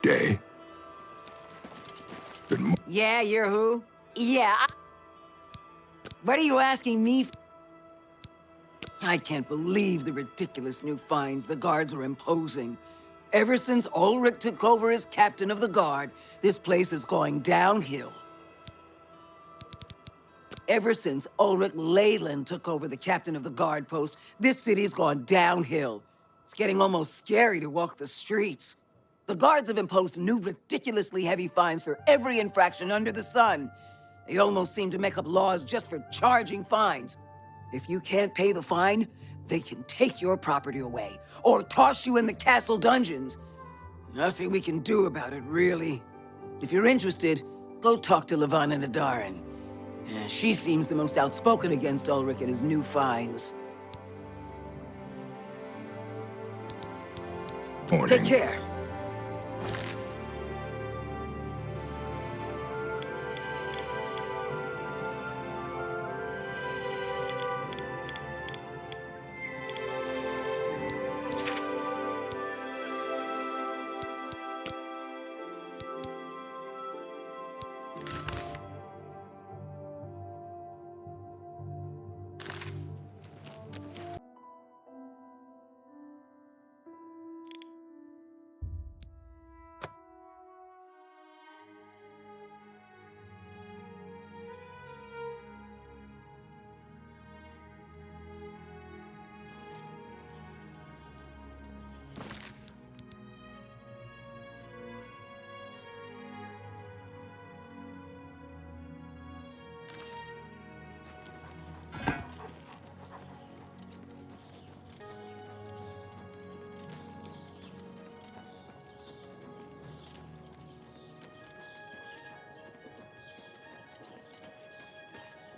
Day. Yeah, you're who? Yeah. What are you asking me? I can't believe the ridiculous new fines the guards are imposing. Ever since Ulrich took over as captain of the guard, this place is going downhill. Ever since Ulrich Leyland took over the captain of the guard post, this city's gone downhill. It's getting almost scary to walk the streets. The guards have imposed new ridiculously heavy fines for every infraction under the sun. They almost seem to make up laws just for charging fines. If you can't pay the fine, they can take your property away, or toss you in the castle dungeons. Nothing we can do about it, really. If you're interested, go talk to Llevana Nedaren. She seems the most outspoken against Ulrich and his new fines. Morning. Take care.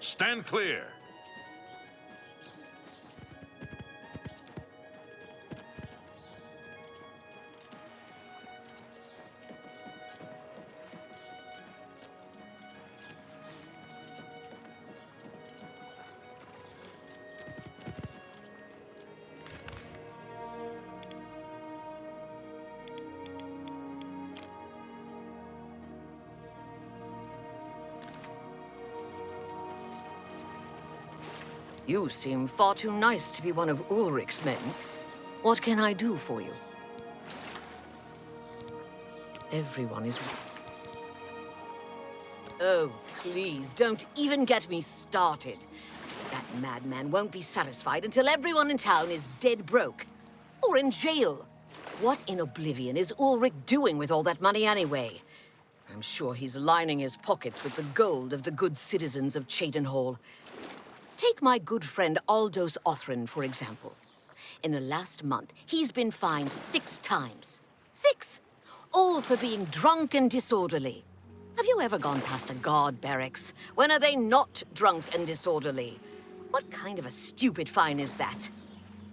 Stand clear. You seem far too nice to be one of Ulrich's men. What can I do for you? Everyone is... Oh, please, don't even get me started. That madman won't be satisfied until everyone in town is dead broke. Or in jail. What in Oblivion is Ulrich doing with all that money anyway? I'm sure he's lining his pockets with the gold of the good citizens of Cheydinhal. Take my good friend Aldous Othran, for example. In the last month, he's been fined 6 times. 6! All for being drunk and disorderly. Have you ever gone past a guard barracks? When are they not drunk and disorderly? What kind of a stupid fine is that?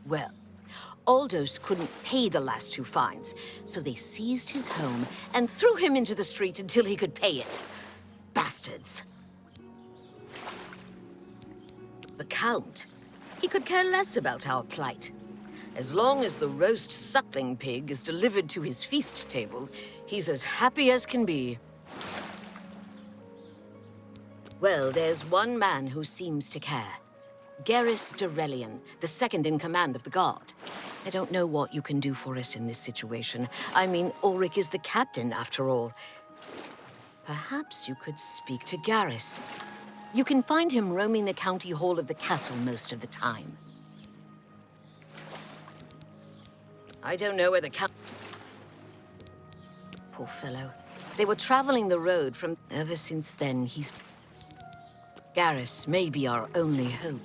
Well, Aldous couldn't pay the last 2 fines, so they seized his home and threw him into the street until he could pay it. Bastards. The Count, he could care less about our plight. As long as the roast suckling pig is delivered to his feast table, he's as happy as can be. Well, there's one man who seems to care. Garrus Darelliun, the second in command of the guard. I don't know what you can do for us in this situation. I mean, Ulrich is the captain, after all. Perhaps you could speak to Garrus. You can find him roaming the county hall of the castle most of the time. I don't know where the Poor fellow. They were traveling the road from... Ever since then, he's... Garrus may be our only hope.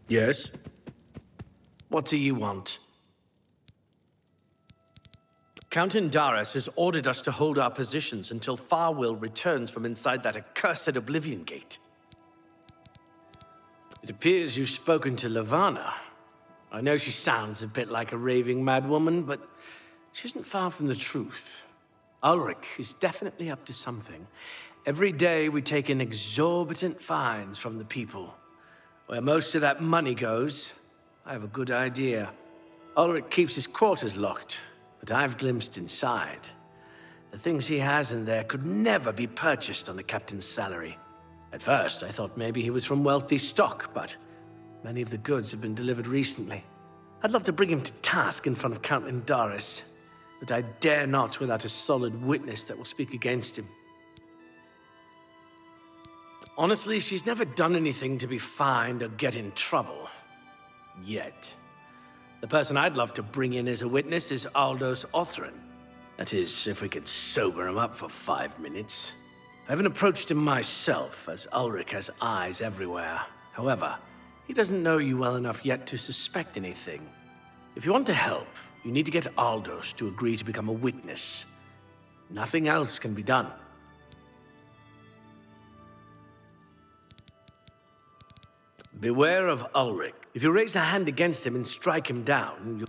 Yes? What do you want? Captain Darius has ordered us to hold our positions until Farwill returns from inside that accursed Oblivion Gate. It appears you've spoken to Llevana. I know she sounds a bit like a raving madwoman, but she isn't far from the truth. Ulrich is definitely up to something. Every day we take in exorbitant fines from the people. Where most of that money goes, I have a good idea. Ulrich keeps his quarters locked, but I've glimpsed inside. The things he has in there could never be purchased on the captain's salary. At first, I thought maybe he was from wealthy stock, but many of the goods have been delivered recently. I'd love to bring him to task in front of Captain Darius, but I dare not without a solid witness that will speak against him. Honestly, she's never done anything to be fined or get in trouble. Yet. The person I'd love to bring in as a witness is Aldous Othrin. That is, if we could sober him up for 5 minutes. I haven't approached him myself, as Ulrich has eyes everywhere. However, he doesn't know you well enough yet to suspect anything. If you want to help, you need to get Aldous to agree to become a witness. Nothing else can be done. Beware of Ulrich. If you raise a hand against him and strike him down,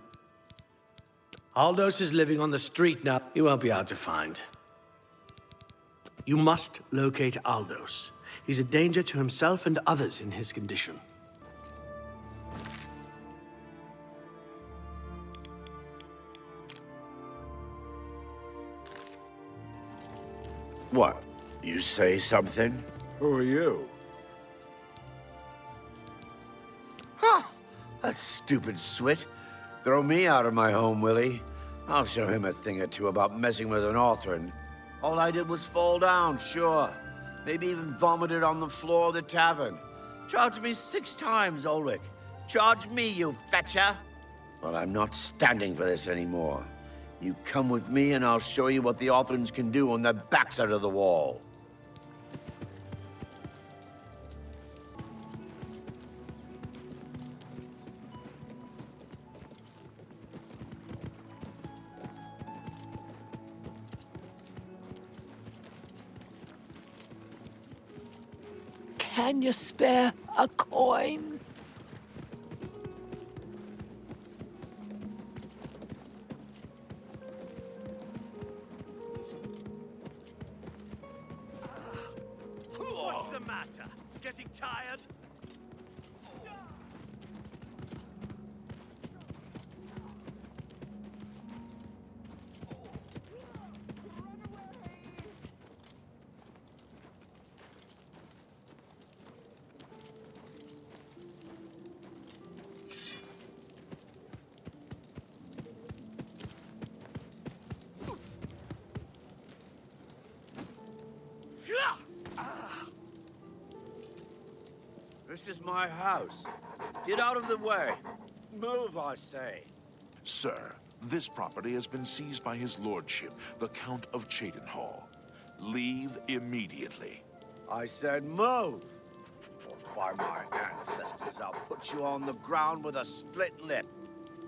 Aldous is living on the street now. He won't be hard to find. You must locate Aldous. He's a danger to himself and others in his condition. What? You say something? Who are you? That stupid swit. Throw me out of my home, will he? I'll show him a thing or two about messing with an Othrin. All I did was fall down, sure. Maybe even vomited on the floor of the tavern. Charge me 6 times, Ulrich. Charge me, you fetcher. Well, I'm not standing for this anymore. You come with me and I'll show you what the Othrins can do on the backside of the wall. Can you spare a coin? What's the matter? Getting tired? This is my house. Get out of the way. Move, I say. Sir, this property has been seized by his lordship, the Count of Cheydinhal. Leave immediately. I said move. Or by my ancestors, I'll put you on the ground with a split lip.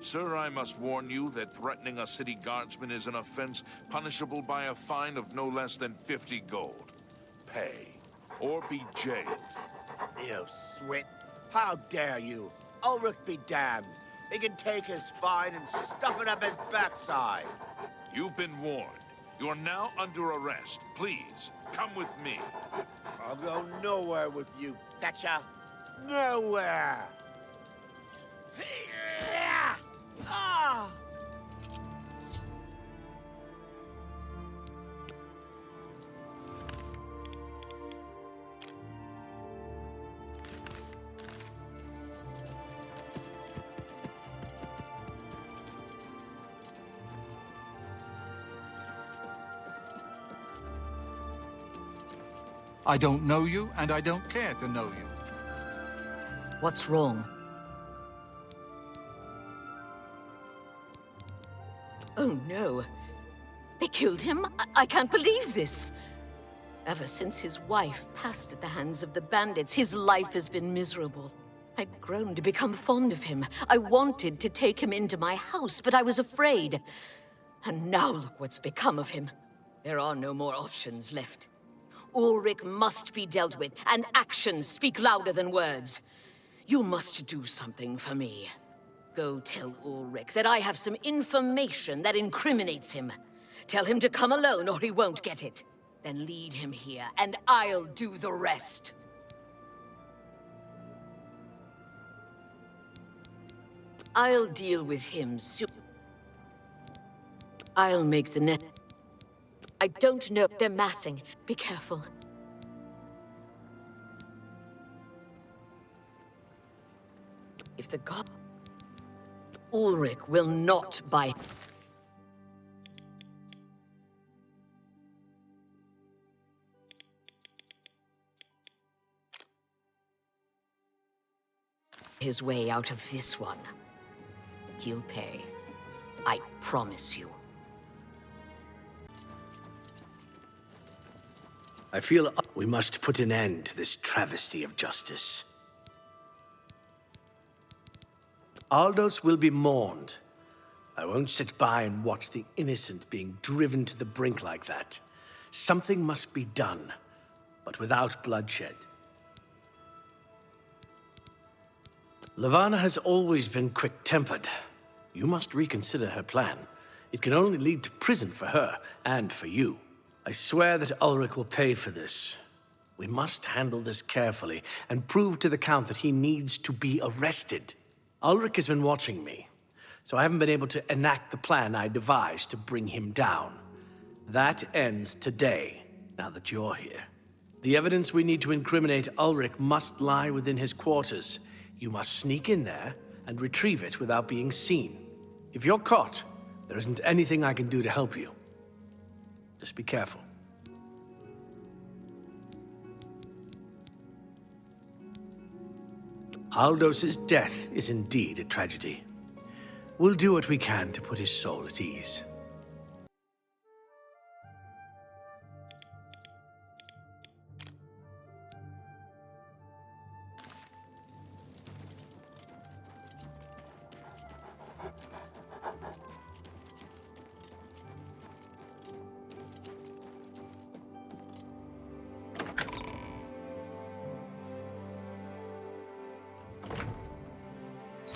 Sir, I must warn you that threatening a city guardsman is an offense punishable by a fine of no less than 50 gold. Pay, or be jailed. You swit. How dare you? Ulrich be damned. He can take his fine and stuff it up his backside. You've been warned. You're now under arrest. Please, come with me. I'll go nowhere with you, Thatcher. Nowhere. Ah! I don't know you, and I don't care to know you. What's wrong? Oh no. They killed him? I can't believe this. Ever since his wife passed at the hands of the bandits, his life has been miserable. I'd grown to become fond of him. I wanted to take him into my house, but I was afraid. And now look what's become of him. There are no more options left. Ulrich must be dealt with, and actions speak louder than words. You must do something for me. Go tell Ulrich that I have some information that incriminates him. Tell him to come alone or he won't get it. Then lead him here, and I'll do the rest. I'll deal with him soon. I'll make the net. I don't know. They're massing. Be careful. If the god... Ulrich will not buy... his way out of this one. He'll pay. I promise you. I feel we must put an end to this travesty of justice. Aldous will be mourned. I won't sit by and watch the innocent being driven to the brink like that. Something must be done, but without bloodshed. Llevana has always been quick-tempered. You must reconsider her plan. It can only lead to prison for her, and for you. I swear that Ulrich will pay for this. We must handle this carefully, and prove to the Count that he needs to be arrested. Ulrich has been watching me, so I haven't been able to enact the plan I devised to bring him down. That ends today, now that you're here. The evidence we need to incriminate Ulrich must lie within his quarters. You must sneak in there and retrieve it without being seen. If you're caught, there isn't anything I can do to help you. Just be careful. Aldos's death is indeed a tragedy. We'll do what we can to put his soul at ease.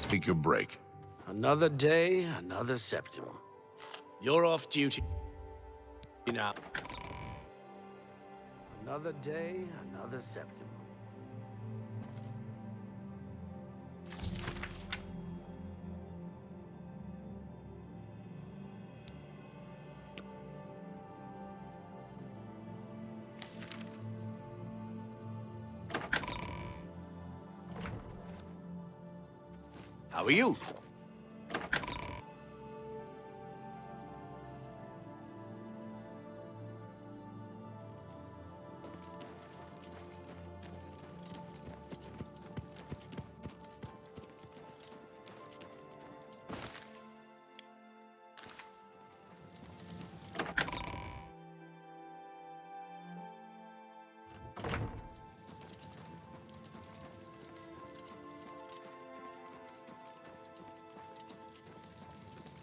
Take your break. Another day, another septum. You're off duty now. Another day, another septum. How are you?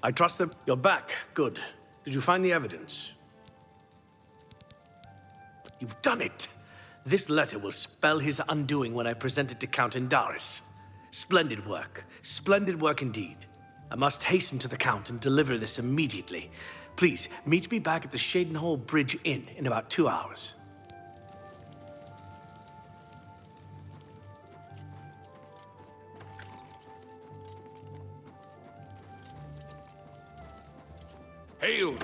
I trust them. You're back. Good. Did you find the evidence? You've done it! This letter will spell his undoing when I present it to Count Indaris. Splendid work. Splendid work indeed. I must hasten to the Count and deliver this immediately. Please, meet me back at the Cheydinhal Bridge Inn in about 2 hours. Hail!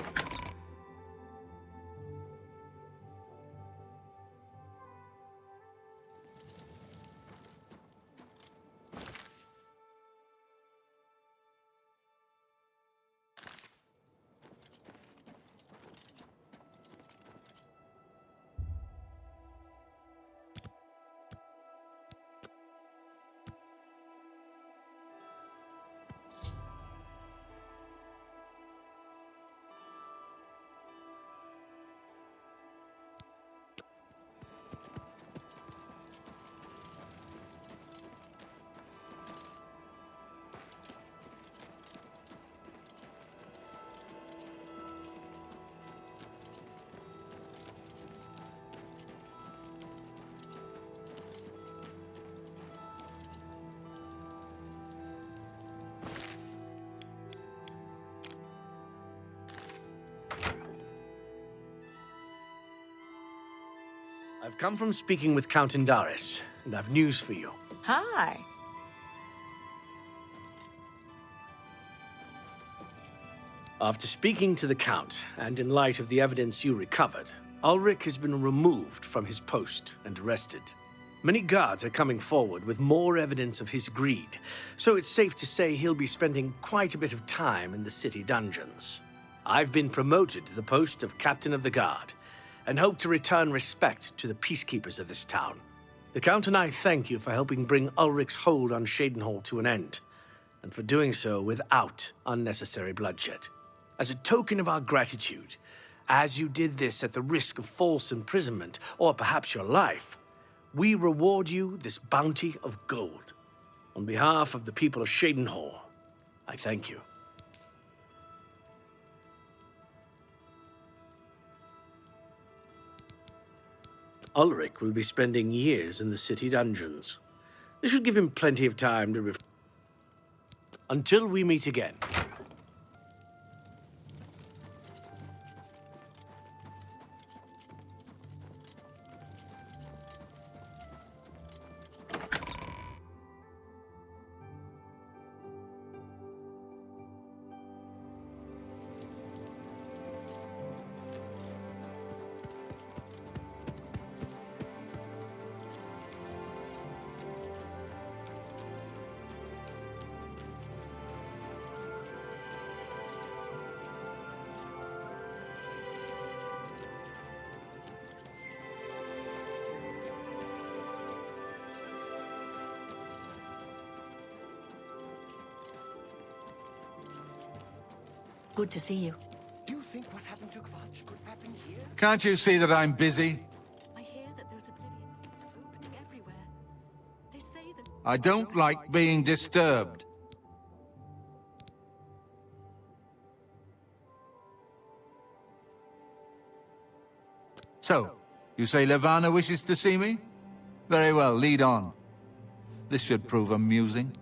I've come from speaking with Count Indaris, and I've news for you. Hi. After speaking to the Count, and in light of the evidence you recovered, Ulrich has been removed from his post and arrested. Many guards are coming forward with more evidence of his greed, so it's safe to say he'll be spending quite a bit of time in the city dungeons. I've been promoted to the post of Captain of the Guard, and hope to return respect to the peacekeepers of this town. The Count and I thank you for helping bring Ulrich's hold on Cheydinhal to an end, and for doing so without unnecessary bloodshed. As a token of our gratitude, as you did this at the risk of false imprisonment, or perhaps your life, we reward you this bounty of gold. On behalf of the people of Cheydinhal, I thank you. Ulrich will be spending years in the city dungeons. This should give him plenty of time to until we meet again. Good to see you. Do you think what happened to Kvatch could happen here? Can't you see that I'm busy? I hear that there's Oblivion opening everywhere. They say that... I don't like being disturbed. So, you say Llevana wishes to see me? Very well, lead on. This should prove amusing.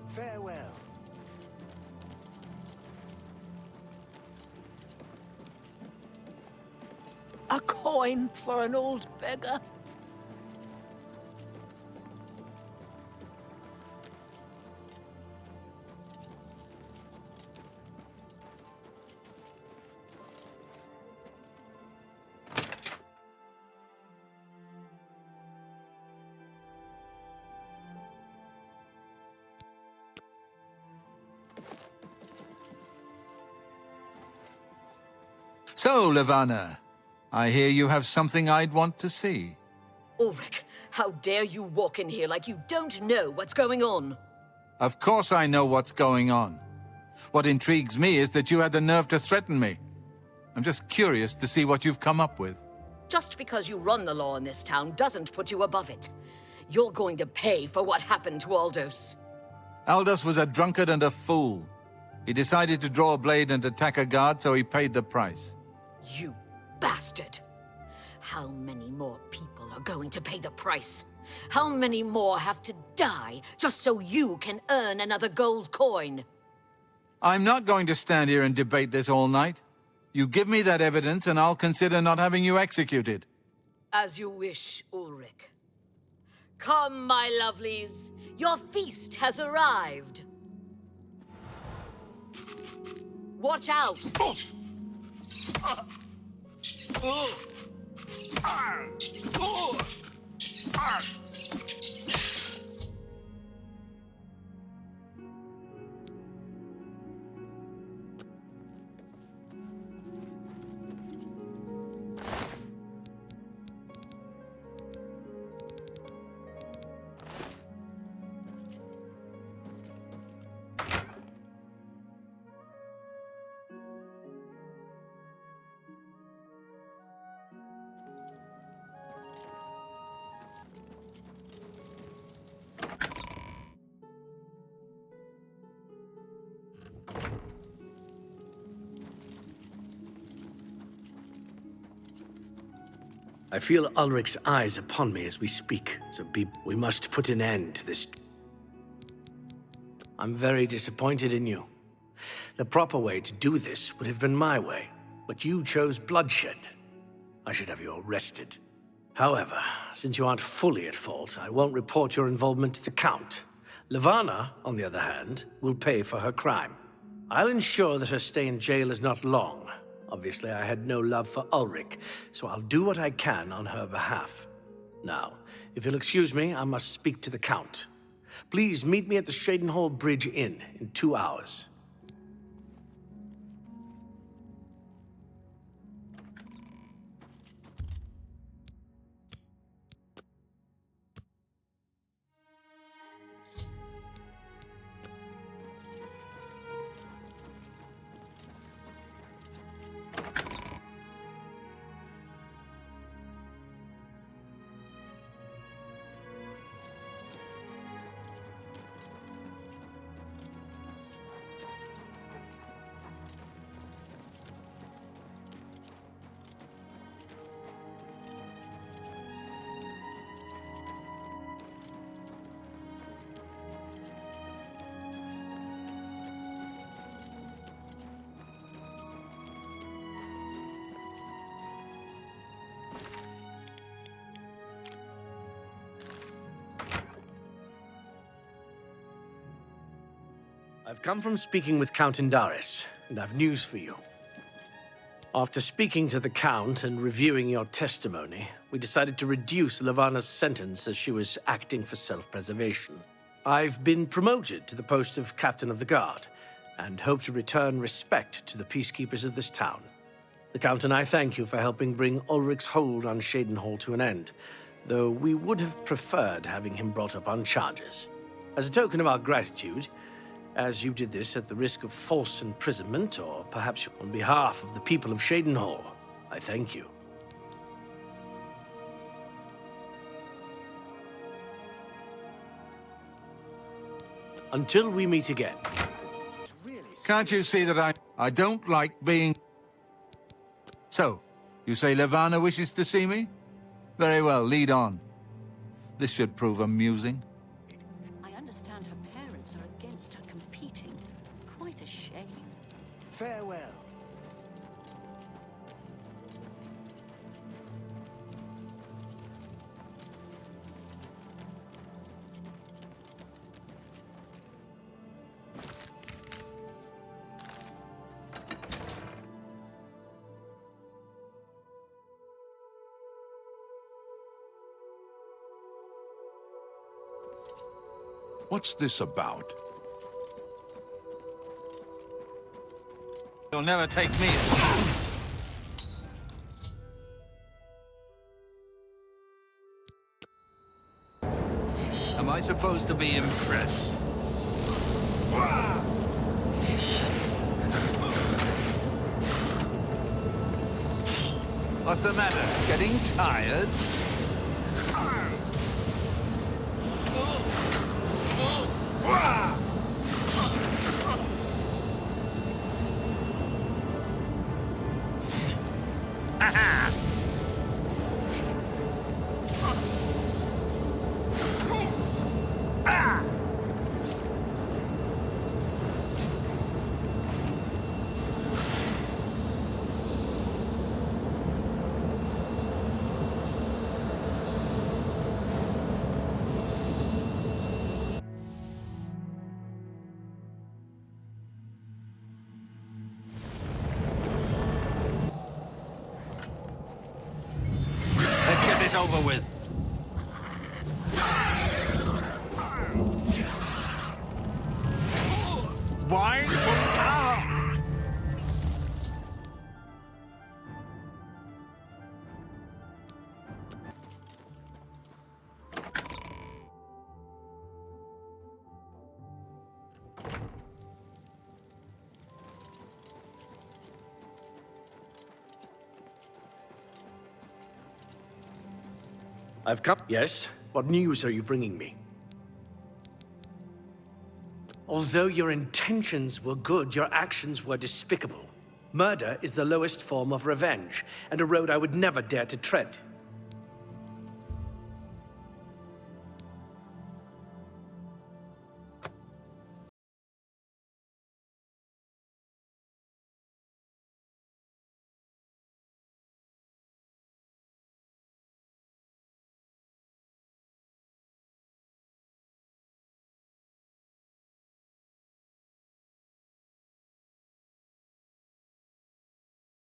Farewell. A coin for an old beggar. So, Llevana, I hear you have something I'd want to see. Ulrich, how dare you walk in here like you don't know what's going on? Of course I know what's going on. What intrigues me is that you had the nerve to threaten me. I'm just curious to see what you've come up with. Just because you run the law in this town doesn't put you above it. You're going to pay for what happened to Aldous. Aldous was a drunkard and a fool. He decided to draw a blade and attack a guard, so he paid the price. You bastard! How many more people are going to pay the price? How many more have to die just so you can earn another gold coin? I'm not going to stand here and debate this all night. You give me that evidence and I'll consider not having you executed. As you wish, Ulrich. Come, my lovelies. Your feast has arrived. Watch out! I feel Ulrich's eyes upon me as we speak, so we must put an end to this. I'm very disappointed in you. The proper way to do this would have been my way, but you chose bloodshed. I should have you arrested. However, since you aren't fully at fault, I won't report your involvement to the Count. Llevana, on the other hand, will pay for her crime. I'll ensure that her stay in jail is not long. Obviously, I had no love for Ulrich, so I'll do what I can on her behalf. Now, if you'll excuse me, I must speak to the Count. Please meet me at the Cheydinhal Bridge Inn in 2 hours. I've come from speaking with Count Indaris, and I've news for you. After speaking to the Count and reviewing your testimony, we decided to reduce Llevana's sentence as she was acting for self-preservation. I've been promoted to the post of Captain of the Guard, and hope to return respect to the peacekeepers of this town. The Count and I thank you for helping bring Ulrich's hold on Cheydinhal to an end, though we would have preferred having him brought up on charges. As a token of our gratitude, as you did this at the risk of false imprisonment, or perhaps on behalf of the people of Cheydinhal, I thank you. Until we meet again. Can't you see that I don't like being... So, you say Llevana wishes to see me? Very well, lead on. This should prove amusing. I understand her parents are against her competing. Quite a shame. Farewell. What's this about? You'll never take me. Am I supposed to be impressed? What's the matter? Getting tired? Let's get this over with. Why? I've come. Yes? What news are you bringing me? Although your intentions were good, your actions were despicable. Murder is the lowest form of revenge, and a road I would never dare to tread.